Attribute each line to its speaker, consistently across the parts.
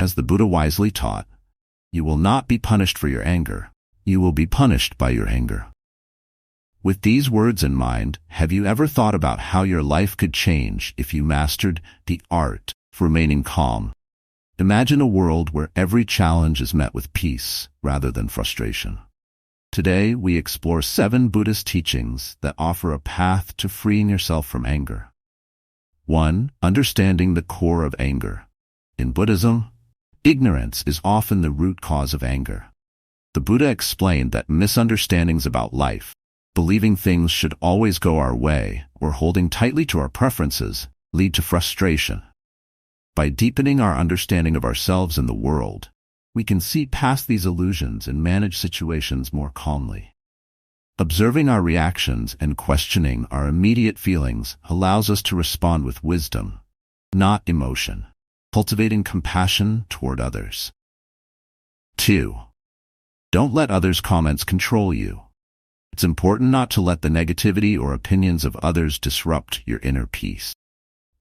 Speaker 1: as the Buddha wisely taught, you will not be punished for your anger. You will be punished by your anger. With these words in mind, have you ever thought about how your life could change if you mastered the art of remaining calm? Imagine a world where every challenge is met with peace rather than frustration. Today, we explore 7 Buddhist teachings that offer a path to freeing yourself from anger. 1. Understanding the core of anger. In Buddhism, ignorance is often the root cause of anger. The Buddha explained that misunderstandings about life, believing things should always go our way, or holding tightly to our preferences, lead to frustration. By deepening our understanding of ourselves and the world, we can see past these illusions and manage situations more calmly. Observing our reactions and questioning our immediate feelings allows us to respond with wisdom, not emotion, cultivating compassion toward others. 2. Don't let others' comments control you. It's important not to let the negativity or opinions of others disrupt your inner peace.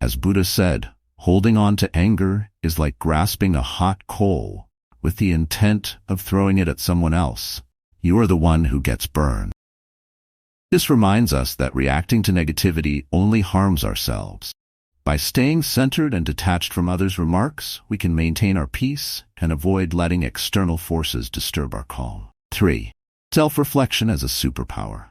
Speaker 1: As Buddha said, holding on to anger is like grasping a hot coal with the intent of throwing it at someone else. You are the one who gets burned. This reminds us that reacting to negativity only harms ourselves. By staying centered and detached from others' remarks, we can maintain our peace and avoid letting external forces disturb our calm. 3. Self-reflection as a superpower.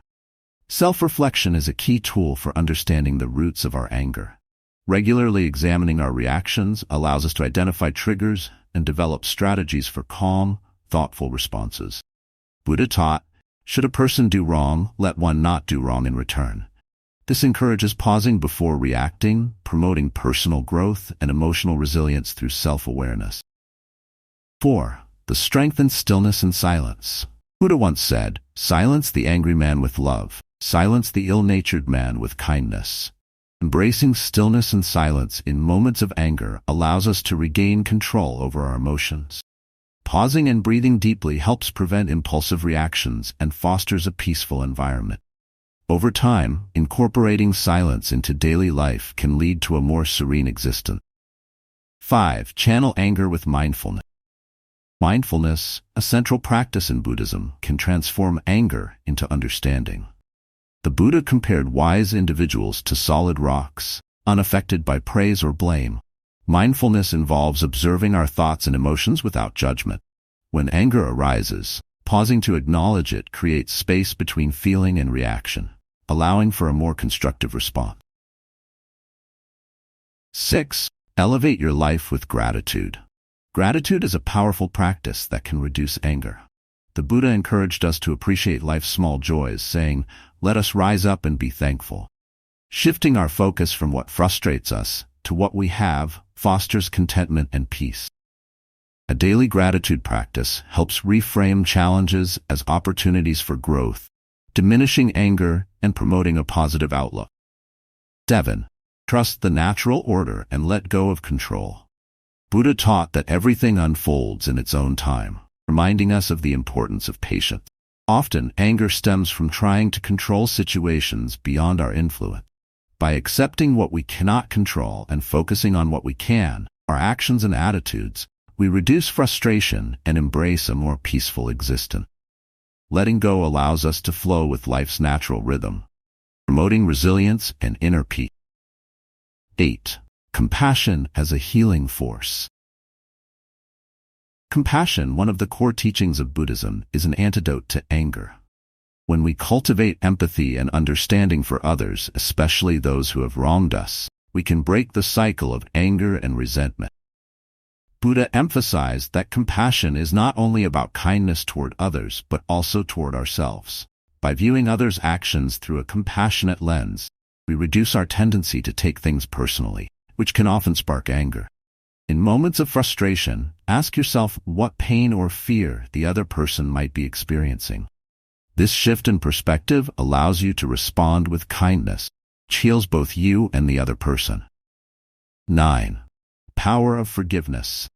Speaker 1: Self-reflection is a key tool for understanding the roots of our anger. Regularly examining our reactions allows us to identify triggers and develop strategies for calm, thoughtful responses. Buddha taught, should a person do wrong, let one not do wrong in return. This encourages pausing before reacting, promoting personal growth and emotional resilience through self-awareness. 4. The strength in stillness and silence. Buddha once said, silence the angry man with love, silence the ill-natured man with kindness. Embracing stillness and silence in moments of anger allows us to regain control over our emotions. Pausing and breathing deeply helps prevent impulsive reactions and fosters a peaceful environment. Over time, incorporating silence into daily life can lead to a more serene existence. 5. Channel anger with mindfulness. Mindfulness, a central practice in Buddhism, can transform anger into understanding. The Buddha compared wise individuals to solid rocks, unaffected by praise or blame. Mindfulness involves observing our thoughts and emotions without judgment. When anger arises, pausing to acknowledge it creates space between feeling and reaction, allowing for a more constructive response. 6. Elevate your life with gratitude. Gratitude is a powerful practice that can reduce anger. The Buddha encouraged us to appreciate life's small joys, saying, let us rise up and be thankful. Shifting our focus from what frustrates us to what we have fosters contentment and peace. A daily gratitude practice helps reframe challenges as opportunities for growth, diminishing anger and promoting a positive outlook. 7. Trust the natural order and let go of control. Buddha taught that everything unfolds in its own time, reminding us of the importance of patience. Often, anger stems from trying to control situations beyond our influence. By accepting what we cannot control and focusing on what we can, our actions and attitudes, we reduce frustration and embrace a more peaceful existence. Letting go allows us to flow with life's natural rhythm, promoting resilience and inner peace. 8. Compassion as a healing force. Compassion, one of the core teachings of Buddhism, is an antidote to anger. When we cultivate empathy and understanding for others, especially those who have wronged us, we can break the cycle of anger and resentment. Buddha emphasized that compassion is not only about kindness toward others, but also toward ourselves. By viewing others' actions through a compassionate lens, we reduce our tendency to take things personally, which can often spark anger. In moments of frustration, ask yourself what pain or fear the other person might be experiencing. This shift in perspective allows you to respond with kindness, which heals both you and the other person. 9. Power of forgiveness.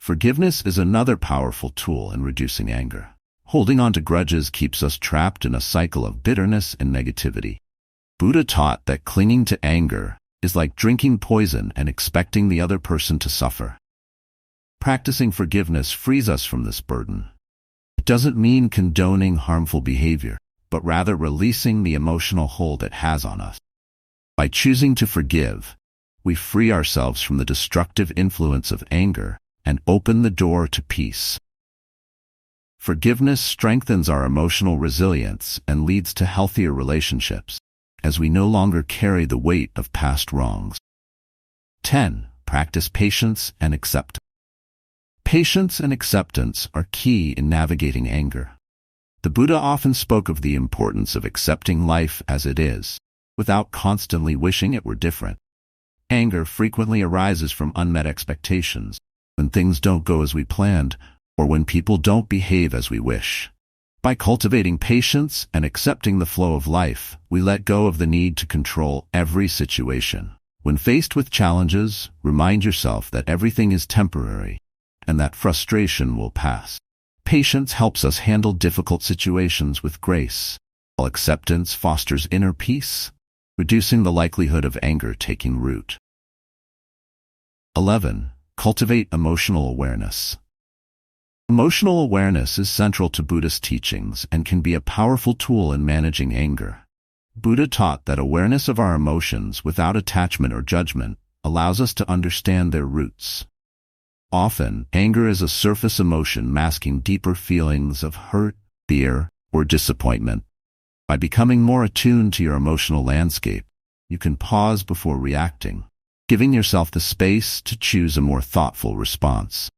Speaker 1: Forgiveness is another powerful tool in reducing anger. Holding on to grudges keeps us trapped in a cycle of bitterness and negativity. Buddha taught that clinging to anger is like drinking poison and expecting the other person to suffer. Practicing forgiveness frees us from this burden. It doesn't mean condoning harmful behavior, but rather releasing the emotional hold it has on us. By choosing to forgive, we free ourselves from the destructive influence of anger and open the door to peace. Forgiveness strengthens our emotional resilience and leads to healthier relationships, as we no longer carry the weight of past wrongs. 10. Practice patience and acceptance. Patience and acceptance are key in navigating anger. The Buddha often spoke of the importance of accepting life as it is, without constantly wishing it were different. Anger frequently arises from unmet expectations, when things don't go as we planned, or when people don't behave as we wish. By cultivating patience and accepting the flow of life, we let go of the need to control every situation. When faced with challenges, remind yourself that everything is temporary, and that frustration will pass. Patience helps us handle difficult situations with grace, while acceptance fosters inner peace, reducing the likelihood of anger taking root. 11. Cultivate emotional awareness. Emotional awareness is central to Buddhist teachings and can be a powerful tool in managing anger. Buddha taught that awareness of our emotions without attachment or judgment allows us to understand their roots. Often, anger is a surface emotion masking deeper feelings of hurt, fear, or disappointment. By becoming more attuned to your emotional landscape, you can pause before reacting, giving yourself the space to choose a more thoughtful response.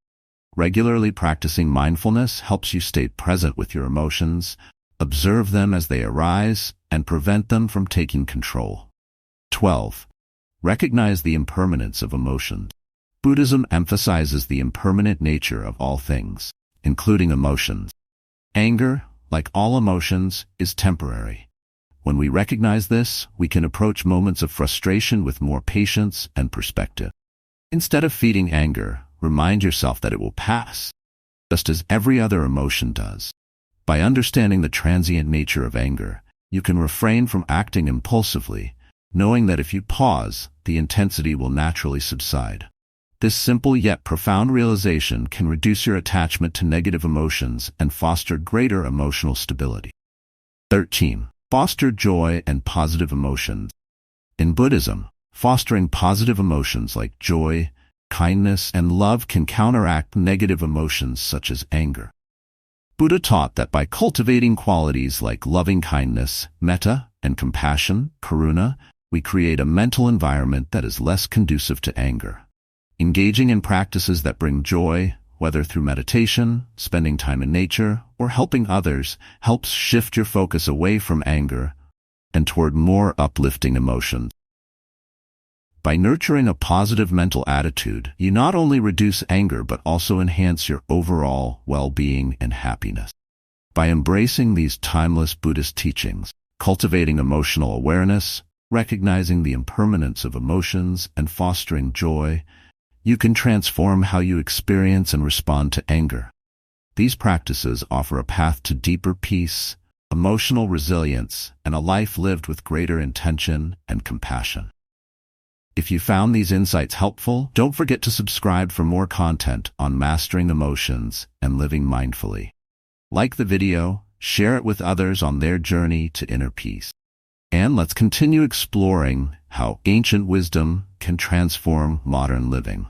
Speaker 1: Regularly practicing mindfulness helps you stay present with your emotions, observe them as they arise, and prevent them from taking control. 12. Recognize the impermanence of emotions. Buddhism emphasizes the impermanent nature of all things, including emotions. Anger, like all emotions, is temporary. When we recognize this, we can approach moments of frustration with more patience and perspective. Instead of feeding anger, remind yourself that it will pass, just as every other emotion does. By understanding the transient nature of anger, you can refrain from acting impulsively, knowing that if you pause, the intensity will naturally subside. This simple yet profound realization can reduce your attachment to negative emotions and foster greater emotional stability. 13. Foster joy and positive emotions. In Buddhism, fostering positive emotions like joy, kindness, and love can counteract negative emotions such as anger. Buddha taught that by cultivating qualities like loving-kindness, metta, and compassion, karuna, we create a mental environment that is less conducive to anger. Engaging in practices that bring joy, whether through meditation, spending time in nature, or helping others, helps shift your focus away from anger and toward more uplifting emotions. By nurturing a positive mental attitude, you not only reduce anger but also enhance your overall well-being and happiness. By embracing these timeless Buddhist teachings, cultivating emotional awareness, recognizing the impermanence of emotions, and fostering joy, you can transform how you experience and respond to anger. These practices offer a path to deeper peace, emotional resilience, and a life lived with greater intention and compassion. If you found these insights helpful, don't forget to subscribe for more content on mastering emotions and living mindfully. Like the video, share it with others on their journey to inner peace. And let's continue exploring how ancient wisdom can transform modern living.